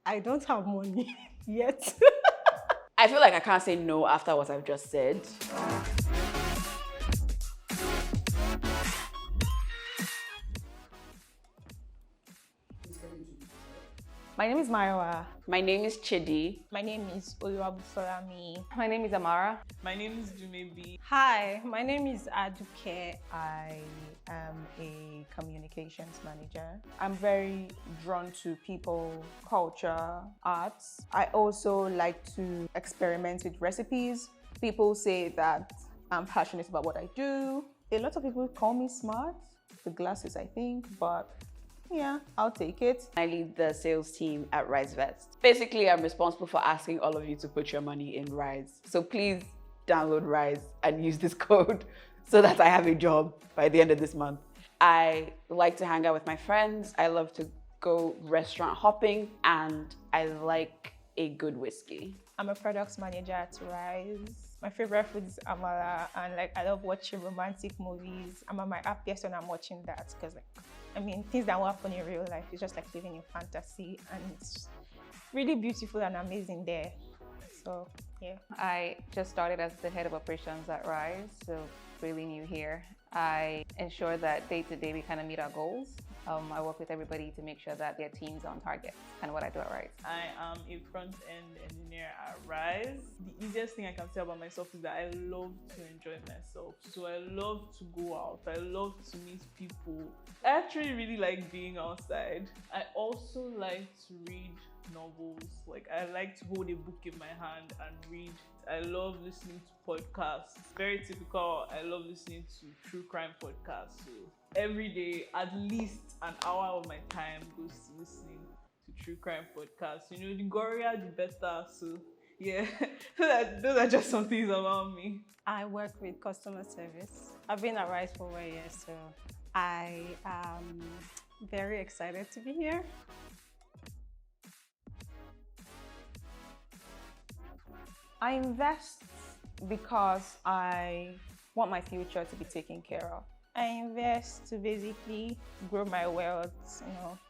I don't have money yet. I feel like I can't say no after what I've just said. My name is Maiwa. My name is Chidi. My name is Oluwabusolami. My name is Amara. My name is Jumebi. Hi, my name is Aduke. I am a communications manager. I'm very drawn to people, culture, arts. I also like to experiment with recipes. People say that I'm passionate about what I do. A lot of people call me smart, the glasses, I think, but yeah, I'll take it. I lead the sales team at RiseVest. Basically, I'm responsible for asking all of you to put your money in Rise. So please download Rise and use this code so that I have a job by the end of this month. I like to hang out with my friends. I love to go restaurant hopping, and I like a good whiskey. I'm a products manager at Rise. My favorite food is amala, and I love watching romantic movies. I'm at my happiest when I'm watching that because things that won't happen in real life. It's just like living in fantasy, and it's really beautiful and amazing there. So yeah. I just started as the head of operations at Rise, so really new here. I ensure that day to day we kind of meet our goals. I work with everybody to make sure that their team's on target, kind of what I do at Rise. I am a front-end engineer at Rise. The easiest thing I can say about myself is that I love to enjoy myself. So I love to go out. I love to meet people. I actually really like being outside. I also like to read novels. I like to hold a book in my hand and read. I love listening to podcasts. Very typical. I love listening to true crime podcasts. So every day, at least an hour of my time goes to listening to true crime podcasts. You know, the gorier, the better. So yeah, those are just some things about me. I work with customer service. I've been at Rise for 1 year, so I am very excited to be here. I invest because I want my future to be taken care of. I invest to basically grow my wealth,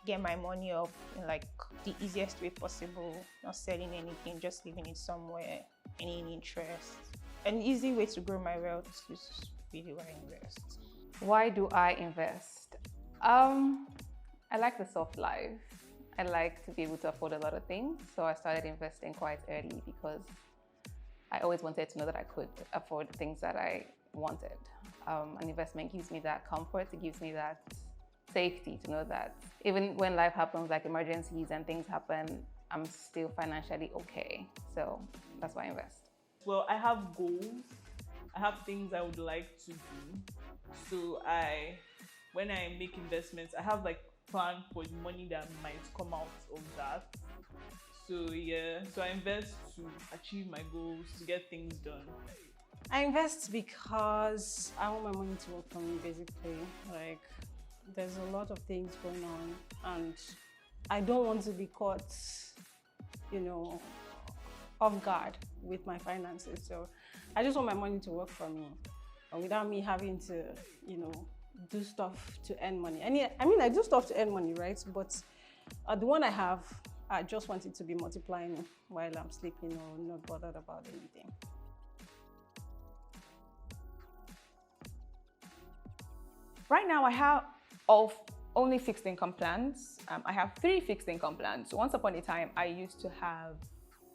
get my money up in the easiest way possible, not selling anything, just leaving it somewhere, any interest. An easy way to grow my wealth is really why I invest. Why do I invest? I like the soft life. I like to be able to afford a lot of things, so I started investing quite early because I always wanted to know that I could afford the things that I wanted. An investment gives me that comfort, it gives me that safety to know that even when life happens, like emergencies and things happen, I'm still financially okay. So that's why I invest. Well, I have goals. I have things I would like to do. So when I make investments, I have plan for the money that might come out of that. So yeah, so I invest to achieve my goals, to get things done. I invest because I want my money to work for me, basically. There's a lot of things going on, and I don't want to be caught, off guard with my finances. So I just want my money to work for me, without me having to, do stuff to earn money. I do stuff to earn money, right? But the one I have, I just want it to be multiplying while I'm sleeping or not bothered about anything. Right now, I have only fixed income plans. I have 3 fixed income plans. Once upon a time, I used to have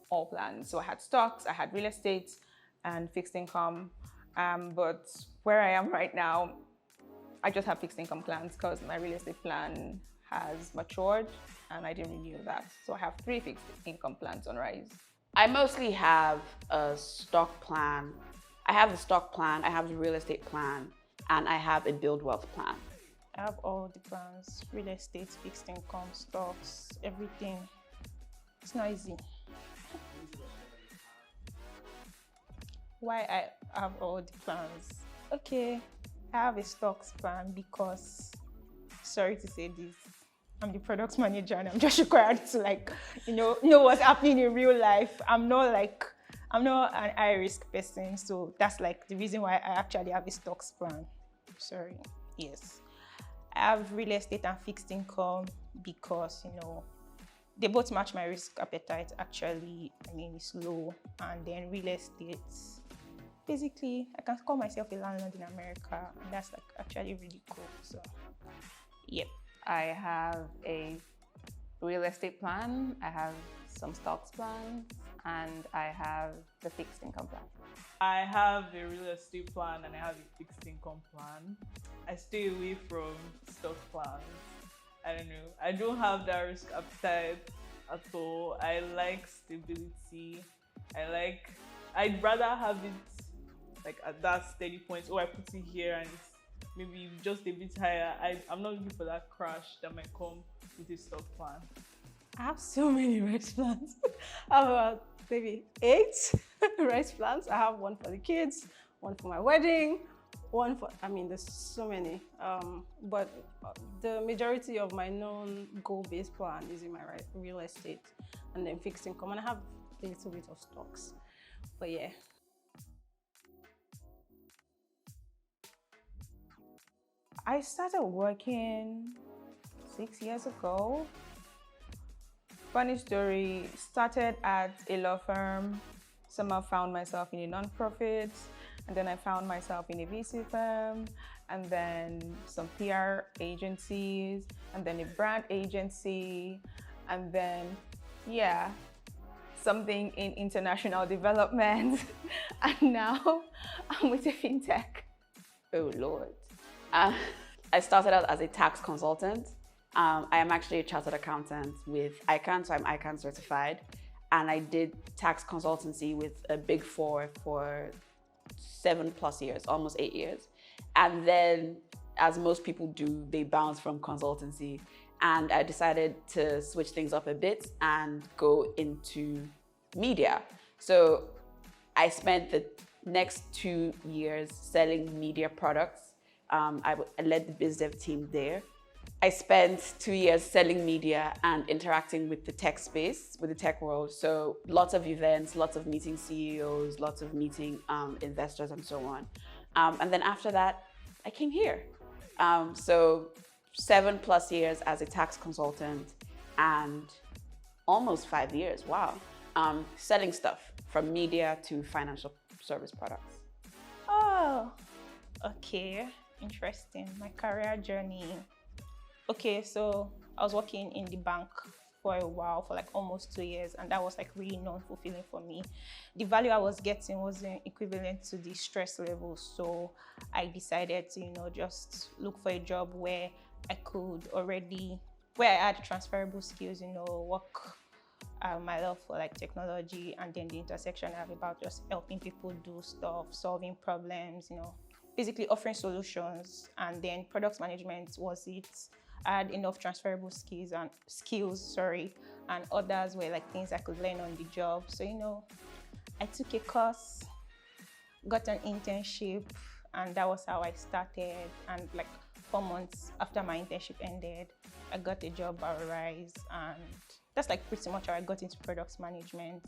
all plans. So I had stocks, I had real estate, and fixed income. But where I am right now, I just have fixed income plans because my real estate plan has matured and I didn't renew that. So I have 3 fixed income plans on Rise. I mostly have a stock plan. I have the stock plan, I have the real estate plan, and I have a build wealth plan. I have all the plans, real estate, fixed income, stocks, everything. It's not easy. Why I have all the plans? Okay, I have a stocks plan because, sorry to say this, I'm the product manager and I'm just required to know what's happening in real life. I'm not an high risk person, so that's the reason why I actually have a stocks plan. Sorry, yes. I have real estate and fixed income because, they both match my risk appetite. Actually, I mean, it's low. And then real estate, basically, I can call myself a landlord in America, and that's like actually really cool. So, yep. I have a real estate plan, I have some stocks plans, and I have the fixed income plan. I have a real estate plan and I have a fixed income plan. I stay away from stock plans. I don't know. I don't have that risk appetite at all. I like stability. I'd rather have it like at that steady point. Oh, I put it here and it's maybe just a bit higher. I'm not looking for that crash that might come with a stock plan. I have so many rice plans. I have about maybe 8 rice plans. I have one for the kids, one for my wedding, one for, I mean, there's so many. But the majority of my non-goal-based plan is in my real estate and then fixed income. And I have a little bit of stocks. But yeah. I started working 6 years ago. Funny story, started at a law firm, somehow found myself in a non-profit, and then I found myself in a VC firm, and then some PR agencies, and then a brand agency, and then, yeah, something in international development, and now I'm with a fintech. Oh, Lord. I started out as a tax consultant. I am actually a chartered accountant with ICANN, so I'm ICANN certified. And I did tax consultancy with a Big Four for 7+ years, almost 8 years. And then, as most people do, they bounce from consultancy. And I decided to switch things up a bit and go into media. So I spent the next 2 years selling media products. I led the biz dev team there. I spent 2 years selling media and interacting with the tech space, with the tech world. So lots of events, lots of meeting CEOs, lots of meeting investors and so on. And then after that, I came here. So 7+ years as a tax consultant and almost 5 years, wow. Selling stuff from media to financial service products. Oh, okay, interesting. My career journey. Okay, so I was working in the bank for a while, for like almost 2 years, and that was like really non-fulfilling for me. The value I was getting wasn't equivalent to the stress level, so I decided to, just look for a job where I could already, where I had transferable skills, work my love for like technology, and then the intersection I have about just helping people do stuff, solving problems, basically offering solutions. And then product management was it. I had enough transferable skills, and others were like things I could learn on the job. So, I took a course, got an internship, and that was how I started. And like 4 months after my internship ended, I got a job at Rise, and that's like pretty much how I got into product management.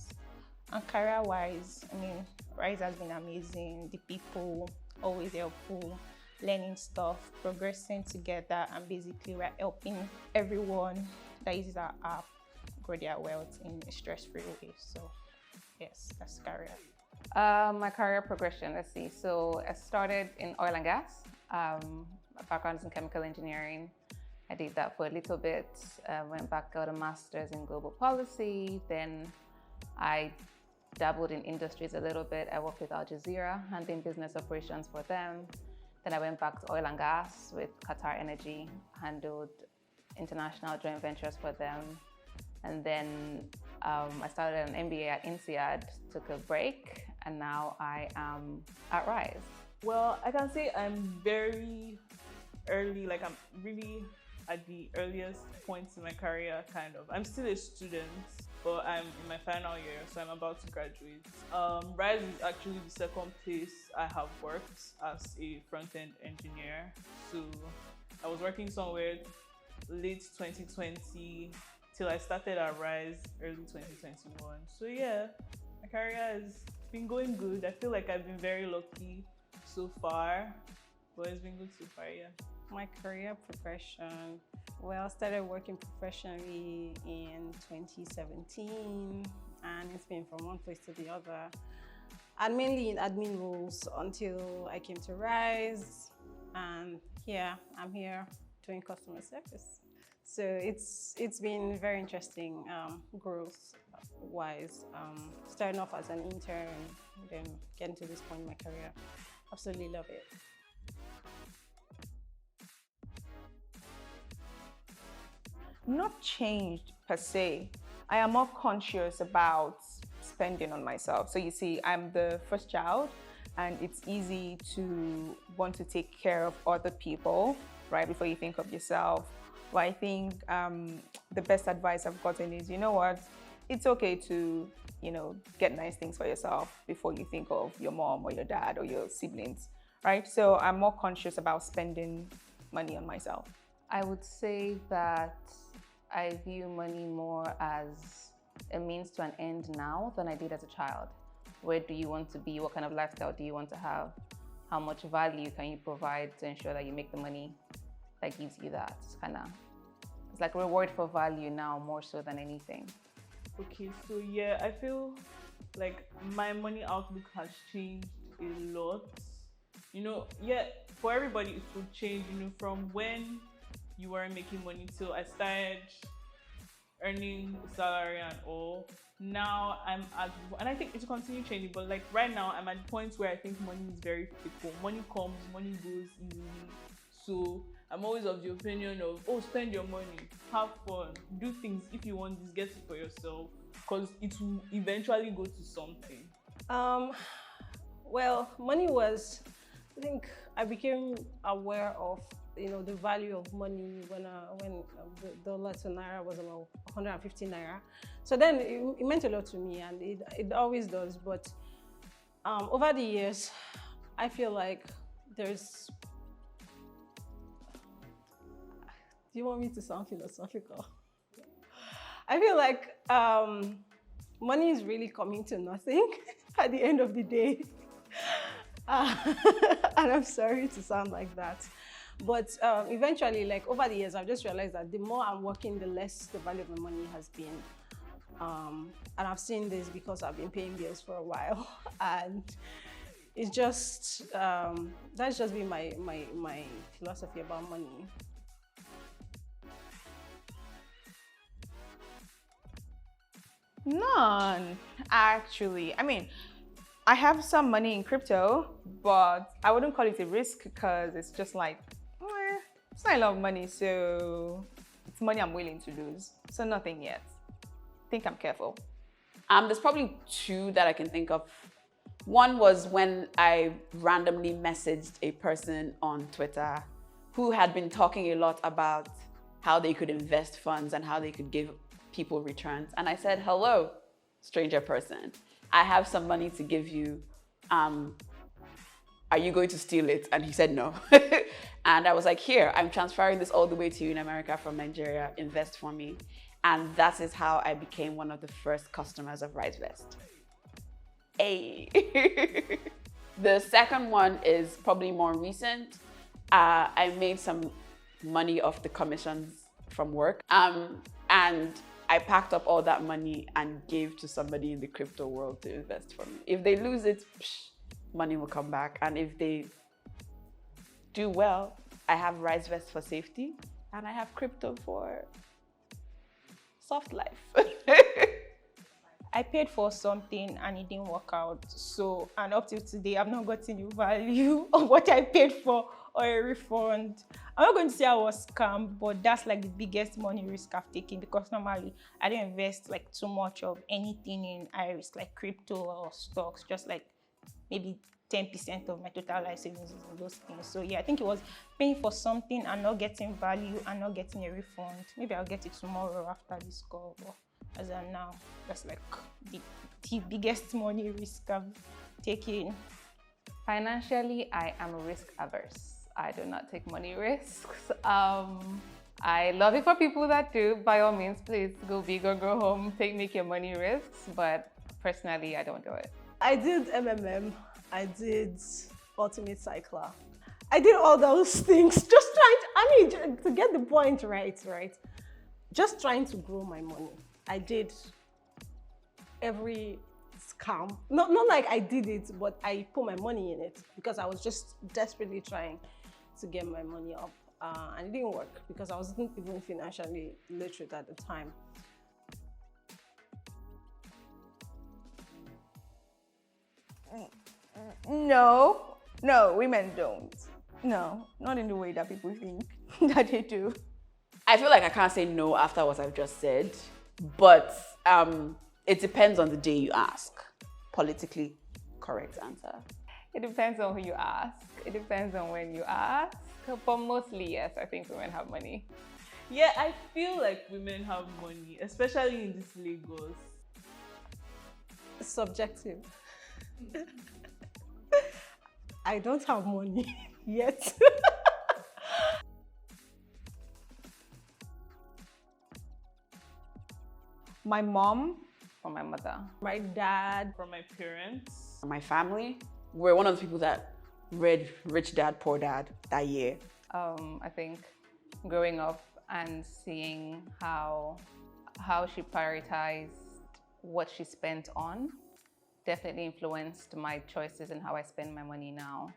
And career-wise, I mean, Rise has been amazing. The people, always helpful, learning stuff, progressing together, and basically we're helping everyone that uses our app grow their wealth in a stress-free way. So yes, that's career. My career progression, let's see. So I started in oil and gas. My background is in chemical engineering. I did that for a little bit. Went back, got a master's in global policy. Then I dabbled in industries a little bit. I worked with Al Jazeera, handling business operations for them. Then I went back to oil and gas with Qatar Energy, handled international joint ventures for them. And then I started an MBA at INSEAD, took a break, and now I am at Rise. Well, I can say I'm very early, like I'm really at the earliest points in my career, kind of. I'm still a student, but I'm in my final year, so I'm about to graduate. Rise is actually the second place I have worked as a front-end engineer. So I was working somewhere late 2020 till I started at Rise early 2021. So yeah, my career has been going good. I feel like I've been very lucky so far, but it's been good so far, yeah. My career progression. Well, I started working professionally in 2017, and it's been from one place to the other. And mainly in admin roles until I came to Rise, and I'm here doing customer service. So it's been very interesting, growth wise. Starting off as an intern, then getting to this point in my career. Absolutely love it. Not changed per se. I am more conscious about spending on myself. So you see, I'm the first child, and it's easy to want to take care of other people, right, before you think of yourself. But I think the best advice I've gotten is, you know what, it's okay to, get nice things for yourself before you think of your mom or your dad or your siblings, right? So I'm more conscious about spending money on myself. I would say that I view money more as a means to an end now than I did as a child. Where do you want to be? What kind of lifestyle do you want to have? How much value can you provide to ensure that you make the money that gives you that? It's like reward for value now more so than anything. Okay, so yeah, I feel like my money outlook has changed a lot. For everybody it will change, from when you weren't making money till I started earning salary and all. Now I'm at, and I think it will continue changing, but like right now I'm at points where I think money is very fickle. Money comes, money goes easily. So I'm always of the opinion of, spend your money, have fun, do things. If you want this, get it for yourself, because it will eventually go to something. Well, money was, I think I became aware of, the value of money when the dollar to naira was about 150 naira. So then it meant a lot to me, and it always does. But over the years, I feel like there's. Do you want me to sound philosophical? I feel like money is really coming to nothing at the end of the day. And I'm sorry to sound like that. But eventually, like over the years, I've just realized that the more I'm working, the less the value of my money has been. And I've seen this because I've been paying bills for a while. And it's just, that's just been my philosophy about money. None, actually. I mean, I have some money in crypto, but I wouldn't call it a risk because it's just like, it's not a lot of money, so it's money I'm willing to lose. So nothing yet. I think I'm careful. There's probably two that I can think of. One was when I randomly messaged a person on Twitter who had been talking a lot about how they could invest funds and how they could give people returns. And I said, hello, stranger person. I have some money to give you. Are you going to steal it? And he said no. And I was like, here, I'm transferring this all the way to you in America from Nigeria. Invest for me. And that is how I became one of the first customers of RiseVest. Hey. The second one is probably more recent. I made some money off the commissions from work. And I packed up all that money and gave to somebody in the crypto world to invest for me. If they lose it, money will come back. And if they do well, I have RiseVest for safety and I have crypto for soft life. I paid for something and it didn't work out. So, and up till today, I've not gotten any value of what I paid for or a refund. I'm not going to say I was scammed, but that's like the biggest money risk I've taken, because normally I don't invest like too much of anything in high risk, like crypto or stocks, just like maybe 10% of my total life savings in those things. So yeah, I think it was paying for something and not getting value and not getting a refund. Maybe I'll get it tomorrow after this call, but as of now, that's like the biggest money risk I've taken. Financially, I am risk averse. I do not take money risks. I love it for people that do. By all means, please go big or go home, make your money risks. But personally, I don't do it. I did MMM. I did Ultimate Cycler. I did all those things, just trying to, I mean, to get the point right, just trying to grow my money. I did every scam. Not like I did it, but I put my money in it because I was just desperately trying to get my money up. And it didn't work because I wasn't even financially literate at the time. No, women don't. No, not in the way that people think that they do. I feel like I can't say no after what I've just said, but it depends on the day you ask. Politically correct answer. It depends on who you ask. It depends on when you ask. But mostly, yes, I think women have money. Yeah, I feel like women have money, especially in this Lagos. Subjective. I don't have money yet. My mom, From my mother. My dad. From my parents. My family, we're one of the people that read Rich Dad, Poor Dad that year. I think growing up and seeing how she prioritized what she spent on definitely influenced my choices and how I spend my money now.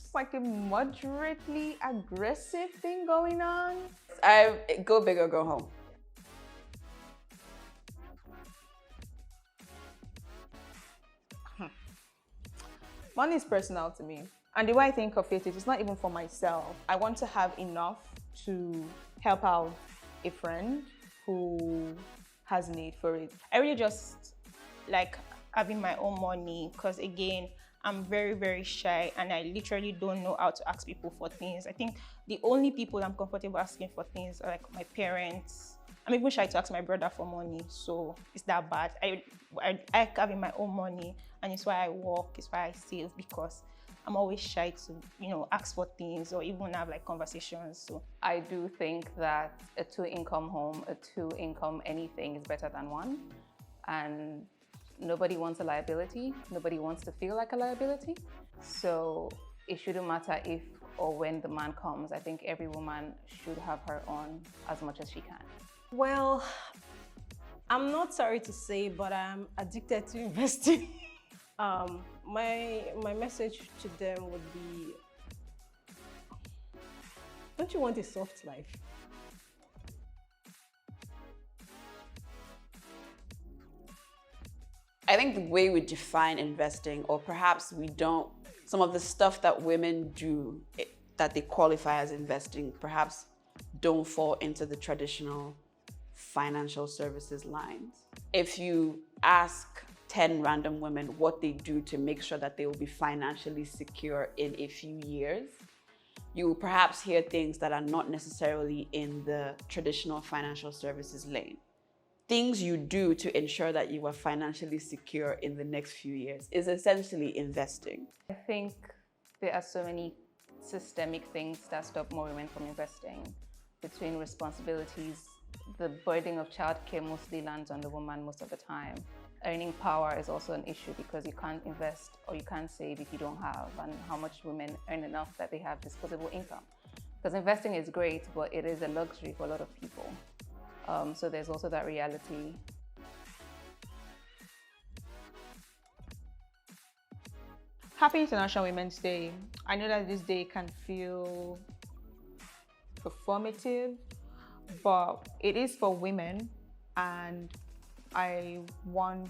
it's like a moderately aggressive thing going on. I go big or go home. Money is personal to me. And the way I think of it is it's not even for myself. I want to have enough to help out a friend who has need for it. I really just like having my own money because, again, I'm very, very shy and I literally don't know how to ask people for things. I think the only people I'm comfortable asking for things are like my parents. I'm even shy to ask my brother for money, so it's that bad. I like having my own money, and it's why I work, it's why I save, because I'm always shy to, ask for things or even have like conversations. So I do think that a two-income home, a two-income anything is better than one. And nobody wants a liability. Nobody wants to feel like a liability. So it shouldn't matter if or when the man comes. I think every woman should have her own as much as she can. Well, I'm not sorry to say, but I'm addicted to investing. My message to them would be, don't you want a soft life? I think the way we define investing, or perhaps we don't, some of the stuff that women do that they qualify as investing, perhaps don't fall into the traditional financial services lines. If you ask 10 random women what they do to make sure that they will be financially secure in a few years, you will perhaps hear things that are not necessarily in the traditional financial services lane. Things you do to ensure that you are financially secure in the next few years is essentially investing. I think there are so many systemic things that stop more women from investing. Between responsibilities, the burden of childcare mostly lands on the woman most of the time. Earning power is also an issue because you can't invest or you can't save if you don't have, and how much women earn enough that they have disposable income. Because investing is great, but it is a luxury for a lot of people. So there's also that reality. Happy International Women's Day. I know that this day can feel performative, but it is for women, and I want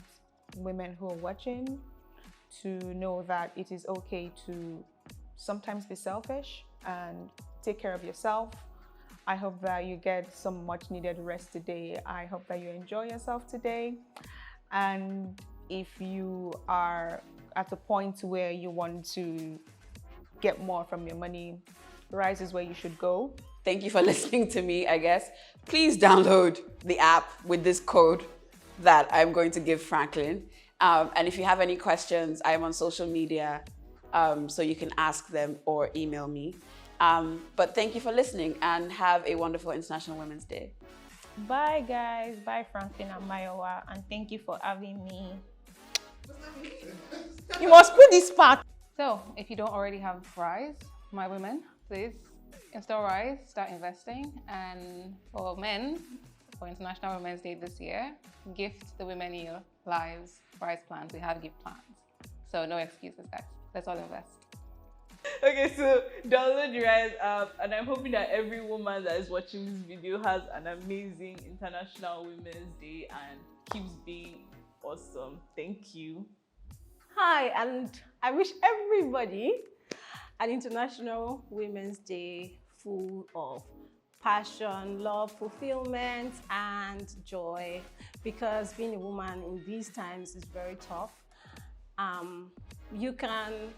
women who are watching to know that it is okay to sometimes be selfish and take care of yourself. I hope that you get some much needed rest today. I hope that you enjoy yourself today. And if you are at a point where you want to get more from your money, Rise is where you should go. Thank you for listening to me, I guess. Please download the app with this code that I'm going to give Franklin. And if you have any questions, I'm on social media, so you can ask them or email me. But thank you for listening and have a wonderful International Women's Day. bye guys, bye Franklin and Mayowa, and thank you for having me. You must put this part. So if you don't already have Rise, my women, please install Rise, start investing. And for men, for International Women's Day this year, gift the women in your lives Rise plans. We have gift plans. So no excuses, guys. Let's all invest. Okay, so download the Rise app, and I'm hoping that every woman that is watching this video has an amazing International Women's Day and keeps being awesome. Thank you. Hi, and I wish everybody an International Women's Day full of passion, love, fulfillment, and joy, because being a woman in these times is very tough. You can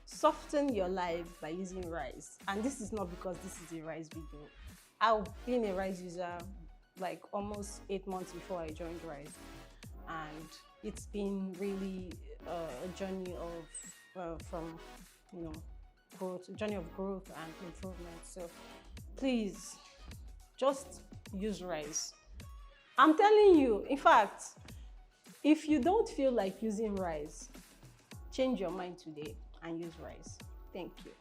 soften your life by using Rise, and this is not because this is a Rise video. I've been a Rise user like almost 8 months before I joined Rise, and it's been really a journey of growth, a journey of growth and improvement. So please just use Rise. I'm telling you, in fact, if you don't feel like using Rise, change your mind today and use Rise. Thank you.